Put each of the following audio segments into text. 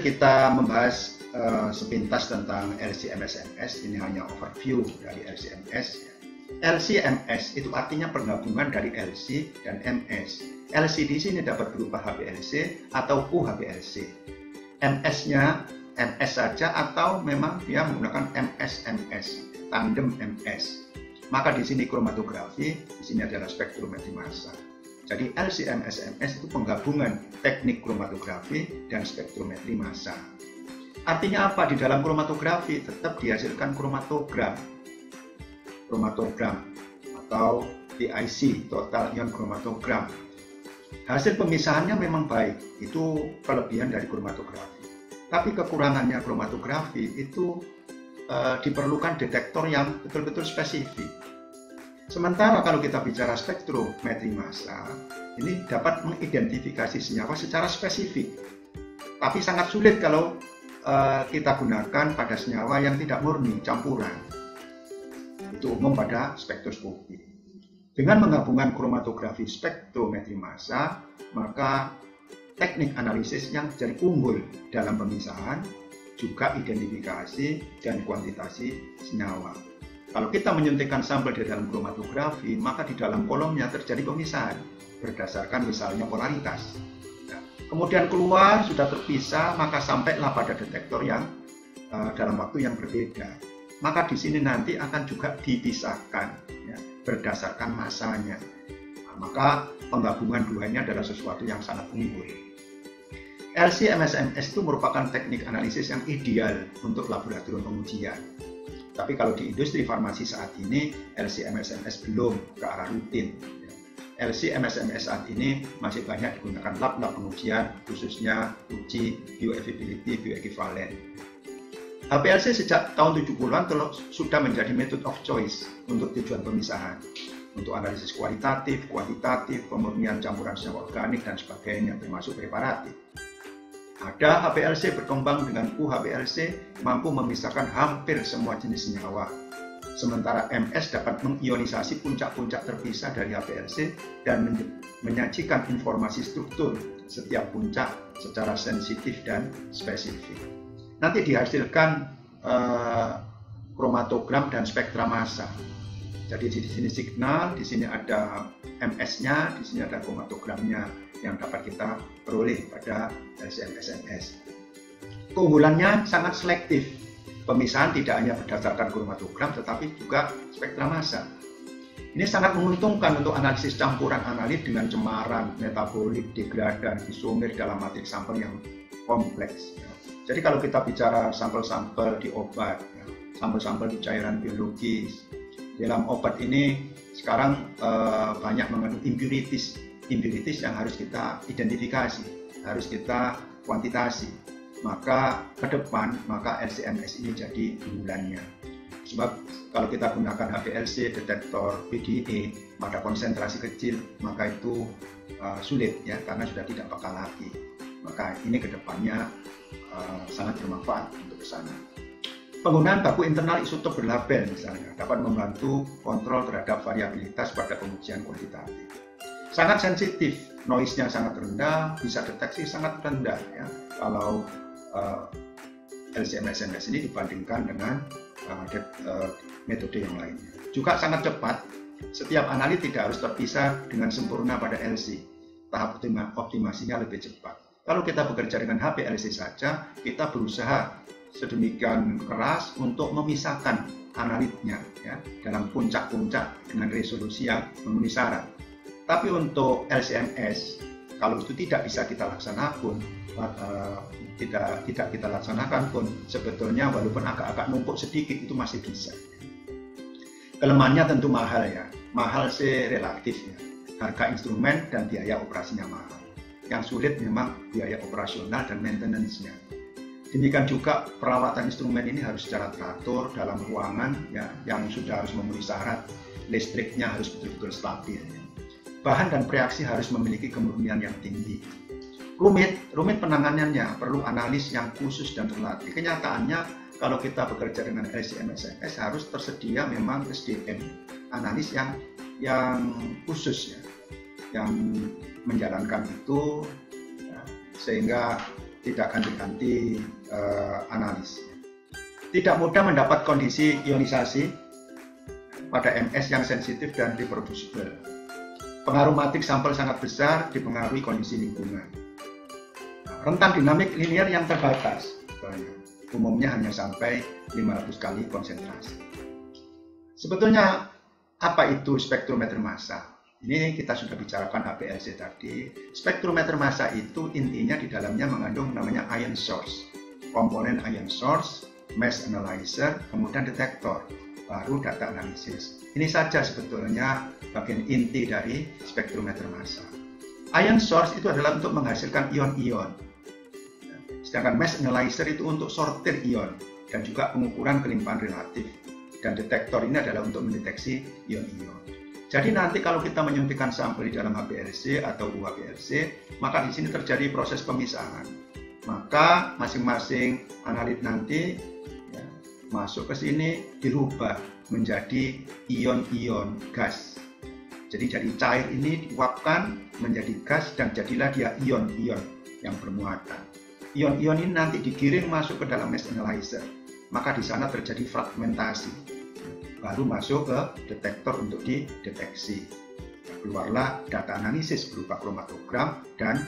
kita membahas sepintas tentang LC-MS. Ini hanya overview dari LC-MS. LC-MS itu artinya penggabungan dari LC dan MS. LC di sini dapat berupa HPLC atau UHPLC. MS-nya MS saja atau memang dia menggunakan MS-MS, tandem MS. Maka di sini kromatografi, di sini adalah spektrometri massa. Jadi LC-MS itu penggabungan teknik kromatografi dan spektrometri massa. Artinya apa? Di dalam kromatografi tetap dihasilkan kromatogram atau TIC, total ion chromatogram. Hasil pemisahannya memang baik, itu kelebihan dari kromatografi. Tapi kekurangannya kromatografi itu diperlukan detektor yang betul-betul spesifik. Sementara kalau kita bicara spektrometri massa, ini dapat mengidentifikasi senyawa secara spesifik. Tapi sangat sulit kalau kita gunakan pada senyawa yang tidak murni, campuran. Itu umum pada spektroskopi. Dengan menggabungkan kromatografi spektrometri massa, maka teknik analisis yang jadi unggul dalam pemisahan, juga identifikasi dan kuantitasi senyawa. Kalau kita menyuntikkan sampel di dalam kromatografi, maka di dalam kolomnya terjadi pemisahan berdasarkan misalnya polaritas. Nah, kemudian keluar sudah terpisah, maka sampailah pada detektor yang dalam waktu yang berbeda. Maka di sini nanti akan juga dipisahkan ya, berdasarkan masanya. Nah, maka penggabungan duanya adalah sesuatu yang sangat unggul. LC-MS itu merupakan teknik analisis yang ideal untuk laboratorium pengujian. Tapi kalau di industri farmasi saat ini, LC-MS belum ke arah rutin. LC-MS saat ini masih banyak digunakan lab-lab pengujian, khususnya uji bioavailability, bioekivalen. HPLC sejak tahun 70-an sudah menjadi method of choice untuk tujuan pemisahan, untuk analisis kualitatif, kuantitatif, pemurnian campuran senyawa organik, dan sebagainya, termasuk preparatif. Ada HPLC berkembang dengan UHPLC mampu memisahkan hampir semua jenis senyawa. Sementara MS dapat mengionisasi puncak-puncak terpisah dari HPLC dan menyajikan informasi struktur setiap puncak secara sensitif dan spesifik. Nanti dihasilkan kromatogram dan spektra massa. Jadi di sini signal, di sini ada MS-nya, di sini ada kromatogramnya yang dapat kita peroleh pada LC-MS. Keunggulannya sangat selektif. Pemisahan tidak hanya berdasarkan kromatogram, tetapi juga spektra massa. Ini sangat menguntungkan untuk analisis campuran analit dengan cemaran, metabolik, degradan, isomer dalam matrik sampel yang kompleks. Jadi kalau kita bicara sampel-sampel di obat, sampel-sampel di cairan biologis, dalam obat ini sekarang banyak mengandung impurities yang harus kita identifikasi, harus kita kuantitasi. Maka ke depan, maka LC-MS ini jadi unggulannya. Sebab kalau kita gunakan HPLC, detektor PDE pada konsentrasi kecil, maka itu sulit ya, karena sudah tidak bakal lagi. Maka ini ke depannya sangat bermanfaat untuk ke sana. Penggunaan baku internal isotop berlabel misalnya dapat membantu kontrol terhadap variabilitas pada pengujian kuantitatif. Sangat sensitif, noise-nya sangat rendah, bisa deteksi sangat rendah ya. Kalau LC-MS ini dibandingkan dengan metode yang lainnya. Juga sangat cepat, setiap analit tidak harus terpisah dengan sempurna pada LC. Tahap optimasinya lebih cepat. Kalau kita bekerja dengan HPLC saja, kita berusaha sedemikian keras untuk memisahkan analitnya ya, dalam puncak-puncak dengan resolusi yang memenuhi syarat. Tapi untuk LC-MS, kalau itu tidak bisa kita laksanakan, tidak kita laksanakan pun sebetulnya walaupun agak-agak numpuk sedikit itu masih bisa. Kelemahannya tentu mahal ya, mahal sih relatif ya. Harga instrumen dan biaya operasinya mahal. Yang sulit memang biaya operasional dan maintenance-nya. Demikian juga perawatan instrumen ini harus secara teratur dalam ruangan ya, yang sudah harus memenuhi syarat, listriknya harus betul-betul stabil. Ya. Bahan dan reaksi harus memiliki kemurnian yang tinggi. Rumit penanganannya, perlu analis yang khusus dan terlatih. Kenyataannya kalau kita bekerja dengan LC-MS harus tersedia memang SDM, analis yang khusus ya, yang menjalankan itu ya, sehingga tidak ganti-ganti analis. Tidak mudah mendapat kondisi ionisasi pada MS yang sensitif dan reproducible. Pengaruh matrix sampel sangat besar dipengaruhi kondisi lingkungan. Rentang dinamik linear yang terbatas, umumnya hanya sampai 500 kali konsentrasi. Sebetulnya apa itu spektrometer massa? Ini kita sudah bicarakan HPLC tadi. Spektrometer massa itu intinya di dalamnya mengandung namanya ion source, komponen ion source, mass analyzer, kemudian detektor, baru data analisis. Ini saja sebetulnya bagian inti dari spektrometer massa. Ion source itu adalah untuk menghasilkan ion-ion, sedangkan mass analyzer itu untuk sortir ion dan juga pengukuran kelimpahan relatif, dan detektor ini adalah untuk mendeteksi ion-ion. Jadi nanti kalau kita menyuntikkan sampel di dalam HPLC atau UHPLC, maka di sini terjadi proses pemisahan. Maka masing-masing analit nanti ya, masuk ke sini dirubah menjadi ion-ion gas. Jadi dari cair ini diuapkan menjadi gas dan jadilah dia ion-ion yang bermuatan. Ion-ion ini nanti digiring masuk ke dalam mass analyzer. Maka di sana terjadi fragmentasi. Baru masuk ke detektor untuk dideteksi. Keluarlah data analisis berupa kromatogram dan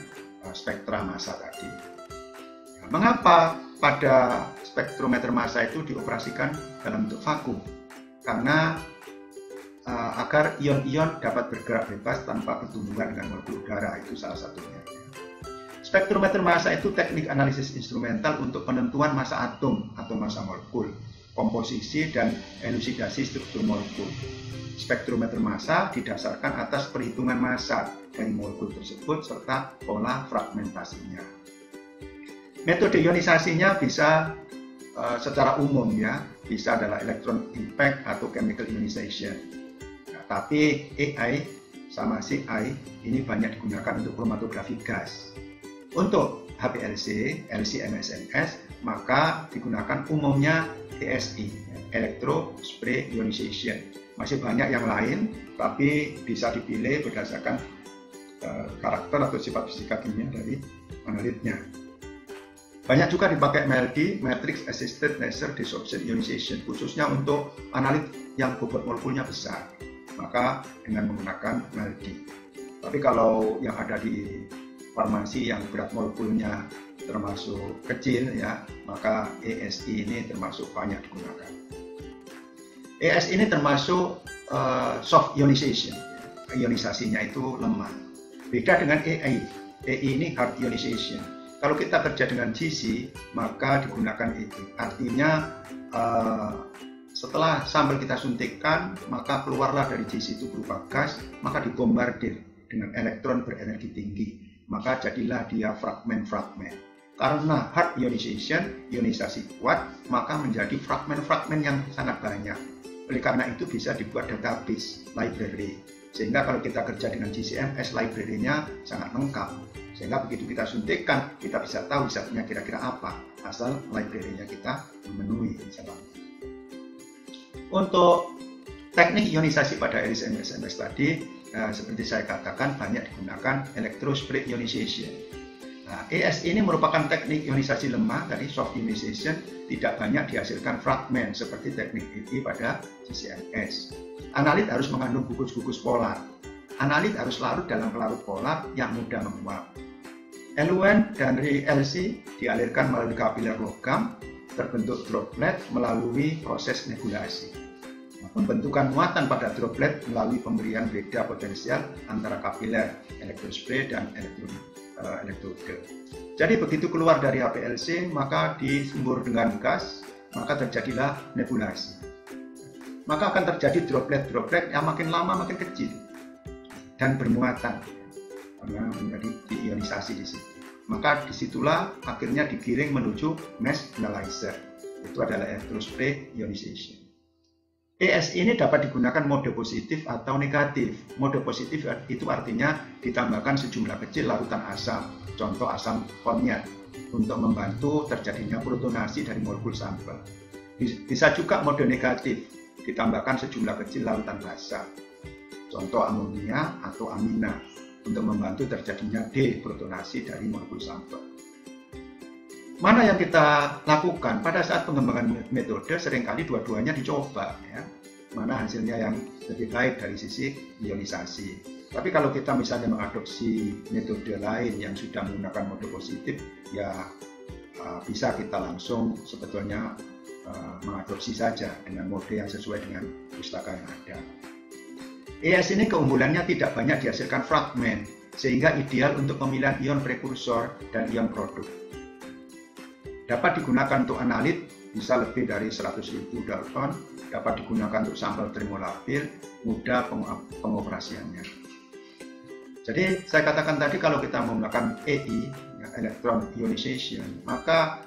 spektra massa tadi. Nah, mengapa pada spektrometer massa itu dioperasikan dalam bentuk vakum? Karena agar ion-ion dapat bergerak bebas tanpa pertumbuhan dengan molekul udara, itu salah satunya. Spektrometer massa itu teknik analisis instrumental untuk penentuan massa atom atau massa molekul, komposisi dan elusidasi struktur molekul. Spektrometer massa didasarkan atas perhitungan massa dari molekul tersebut serta pola fragmentasinya. Metode ionisasinya bisa secara umum ya, bisa adalah electron impact atau chemical ionization. Nah, tapi AI sama CI ini banyak digunakan untuk kromatografi gas. Untuk HPLC, LC-MS-MS, maka digunakan umumnya ESI, Electro Spray Ionization. Masih banyak yang lain, tapi bisa dipilih berdasarkan karakter atau sifat fisika kimia dari analitnya. Banyak juga dipakai MALDI, Matrix Assisted Laser Desorption Ionization, khususnya untuk analit yang bobot molekulnya besar, maka dengan menggunakan MALDI. Tapi kalau yang ada di farmasi yang berat molekulnya termasuk kecil ya, maka ESI ini termasuk banyak digunakan. ESI ini termasuk soft ionization, ionisasinya itu lemah. Beda dengan EI ini hard ionization. Kalau kita kerja dengan GC, maka digunakan EI. Artinya setelah sampel kita suntikkan, maka keluarlah dari GC itu berupa gas, maka dibombardir dengan elektron berenergi tinggi. Maka jadilah dia fragmen-fragmen. Karena hard ionization, ionisasi kuat, maka menjadi fragmen-fragmen yang sangat banyak. Oleh karena itu bisa dibuat database, library. Sehingga kalau kita kerja dengan GCMS, library-nya sangat lengkap. Sehingga begitu kita suntikkan, kita bisa tahu zatnya kira-kira apa, asal library-nya kita memenuhi. Misalnya. Untuk teknik ionisasi pada LC-MS tadi, seperti saya katakan banyak digunakan electrospray ionization. Nah, ESI ini merupakan teknik ionisasi lemah dari soft ionization, tidak banyak dihasilkan fragmen seperti teknik EI pada GCMS. Analit harus mengandung gugus-gugus polar. Analit harus larut dalam pelarut polar yang mudah menguap. Eluen dari LC dialirkan melalui kapiler logam, terbentuk droplet melalui proses nebulasi. Pembentukan muatan pada droplet melalui pemberian beda potensial antara kapiler, elektrospray, dan elektrode. Jadi begitu keluar dari HPLC, maka disembur dengan gas, maka terjadilah nebulasi. Maka akan terjadi droplet-droplet yang makin lama makin kecil dan bermuatan, karena menjadi diionisasi di situ. Maka disitulah akhirnya digiring menuju mass analyzer. Itu adalah electrospray ionization. ESI ini dapat digunakan mode positif atau negatif. Mode positif itu artinya ditambahkan sejumlah kecil larutan asam, contoh asam konyak, untuk membantu terjadinya protonasi dari molekul sampel. Bisa juga mode negatif, ditambahkan sejumlah kecil larutan basa, contoh amonia atau amina, untuk membantu terjadinya deprotonasi dari molekul sampel. mana yang kita lakukan pada saat pengembangan metode, seringkali dua-duanya dicoba ya, mana hasilnya yang lebih baik dari sisi ionisasi. Tapi kalau kita misalnya mengadopsi metode lain yang sudah menggunakan mode positif, ya bisa kita langsung sebetulnya mengadopsi saja dengan mode yang sesuai dengan pustaka yang ada. ES ini keunggulannya tidak banyak dihasilkan fragmen, sehingga ideal untuk pemilihan ion prekursor dan ion produk. Dapat digunakan untuk analit, bisa lebih dari 100.000 Dalton, dapat digunakan untuk sampel termolabil, mudah pengoperasiannya. Jadi saya katakan tadi kalau kita menggunakan EI, ya, electron ionization, maka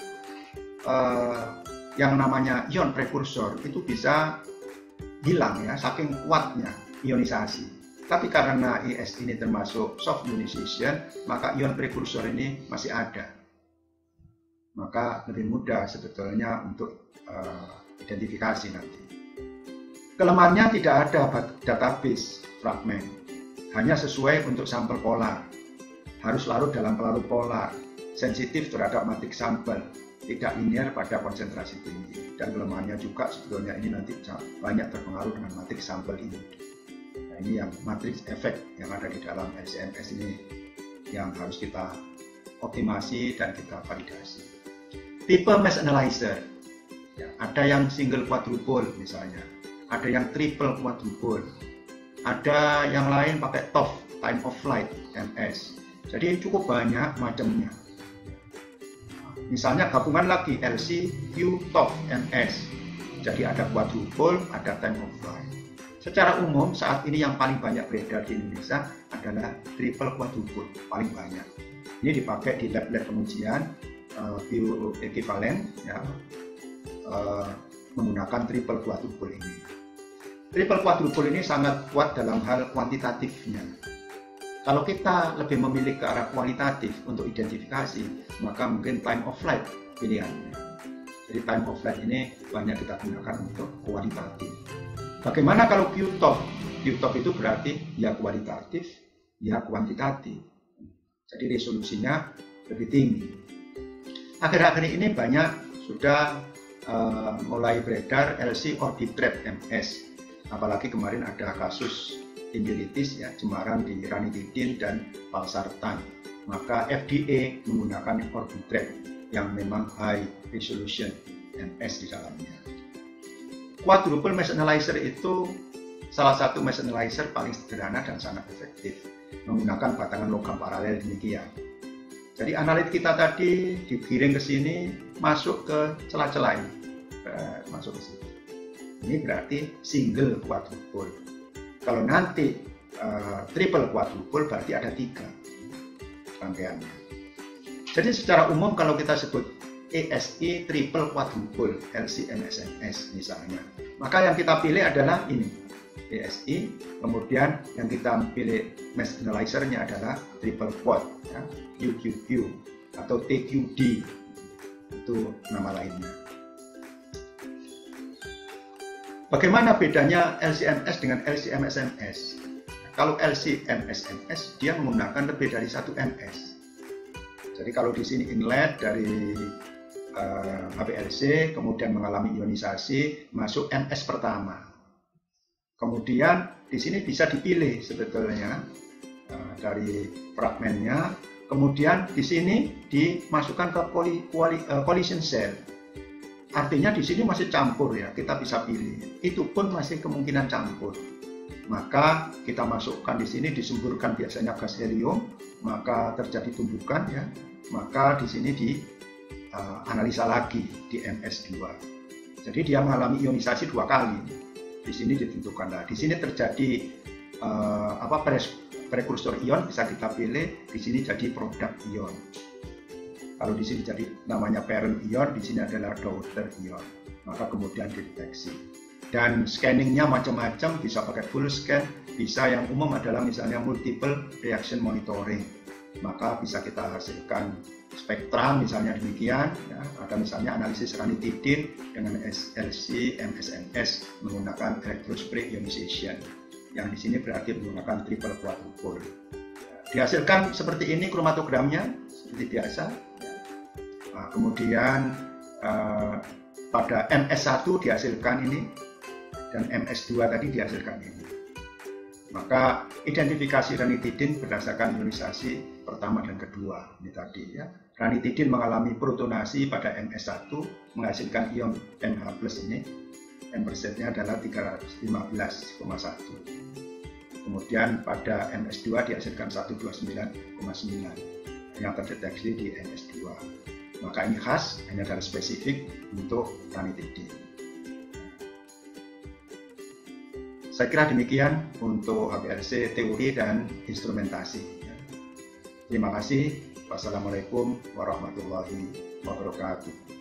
yang namanya ion prekursor itu bisa hilang ya, saking kuatnya ionisasi. Tapi karena ES ini termasuk soft ionization, maka ion prekursor ini masih ada. Maka lebih mudah sebetulnya untuk identifikasi nanti. Kelemahannya tidak ada database fragmen, hanya sesuai untuk sampel polar. Harus larut dalam pelarut polar, sensitif terhadap matrix sampel, tidak linear pada konsentrasi tinggi. Dan kelemahannya juga sebetulnya ini nanti banyak terpengaruh dengan matrix sampel ini. Nah, ini yang matrix efek yang ada di dalam LC-MS ini yang harus kita optimasi dan kita validasi. Tipe mesh analyzer, ya, ada yang single quadruple misalnya, ada yang triple quadruple, ada yang lain pakai TOF, time of flight, MS. Jadi cukup banyak macamnya. Misalnya gabungan lagi LC, Q, TOF, MS. Jadi ada quadruple, ada time of flight. Secara umum saat ini yang paling banyak beredar di Indonesia adalah triple quadruple, paling banyak. Ini dipakai di lab-lab pengujian bioekivalen, ya, menggunakan triple quadruple ini. Triple quadruple ini sangat kuat dalam hal kuantitatifnya. Kalau kita lebih memilih ke arah kualitatif untuk identifikasi, maka mungkin time of flight pilihannya. Jadi time of flight ini banyak kita gunakan untuk kualitatif. Bagaimana kalau Q-TOF? Q-TOF itu berarti ya kualitatif, ya kuantitatif. Jadi resolusinya lebih tinggi. Akhir-akhir ini banyak sudah mulai beredar LC orbit trap MS. Apalagi kemarin ada kasus tindilitis ya, cemaran di ranitidin dan valsartan. Maka FDA menggunakan orbit trap yang memang high resolution MS di dalamnya. Quadruple mesh analyzer itu salah satu mesh analyzer paling sederhana dan sangat efektif, menggunakan batangan logam paralel demikian. Jadi analit kita tadi digiring ke sini, masuk ke celah-celah ini, masuk ke sini. Ini berarti single quadruple. Kalau nanti triple quadruple berarti ada 3 rangkaiannya. Jadi secara umum kalau kita sebut ESI triple quadruple LC-MS misalnya, maka yang kita pilih adalah ini ESI, kemudian yang kita pilih mesh analyzer-nya adalah triple quad, ya, UQQ atau TQD, itu nama lainnya. Bagaimana bedanya LC-MS dengan LC-MS-MS? Kalau LC-MS-MS dia menggunakan lebih dari 1 MS. Jadi kalau di sini inlet dari HPLC kemudian mengalami ionisasi, masuk MS pertama. Kemudian di sini bisa dipilih sebetulnya dari fragmennya. Kemudian di sini dimasukkan ke collision cell. Artinya di sini masih campur ya, kita bisa pilih. Itu pun masih kemungkinan campur. Maka kita masukkan di sini, disemburkan biasanya gas helium, maka terjadi tumbukan ya. Maka di sini dianalisa lagi di MS2. Jadi dia mengalami ionisasi 2 kali. Di sini ditentukan. Nah, di sini terjadi prekursor ion bisa kita pilih, di sini jadi produk ion. Kalau di sini jadi namanya parent ion, di sini adalah daughter ion. Maka kemudian dideteksi. Dan scanningnya macam-macam, bisa pakai full scan, bisa yang umum adalah misalnya multiple reaction monitoring. Maka bisa kita hasilkan spektra misalnya demikian, ya. Ada misalnya analisis ranitidin dengan LC MS-MS menggunakan electrospray ionization. Yang di sini berarti menggunakan triple quadruple. Dihasilkan seperti ini kromatogramnya seperti biasa. Nah, kemudian pada MS1 dihasilkan ini dan MS2 tadi dihasilkan ini. Maka identifikasi ranitidin berdasarkan ionisasi pertama dan kedua ini tadi ya. Ranitidin mengalami protonasi pada MS1 menghasilkan ion NH+ ini. M%-nya adalah 315,1. Kemudian pada MS2 dihasilkan 129,9 yang terdeteksi di MS2. Maka ini khas, hanya adalah spesifik untuk ranitidin. Saya kira demikian untuk HPLC teori dan instrumentasi. Terima kasih. Wassalamualaikum warahmatullahi wabarakatuh.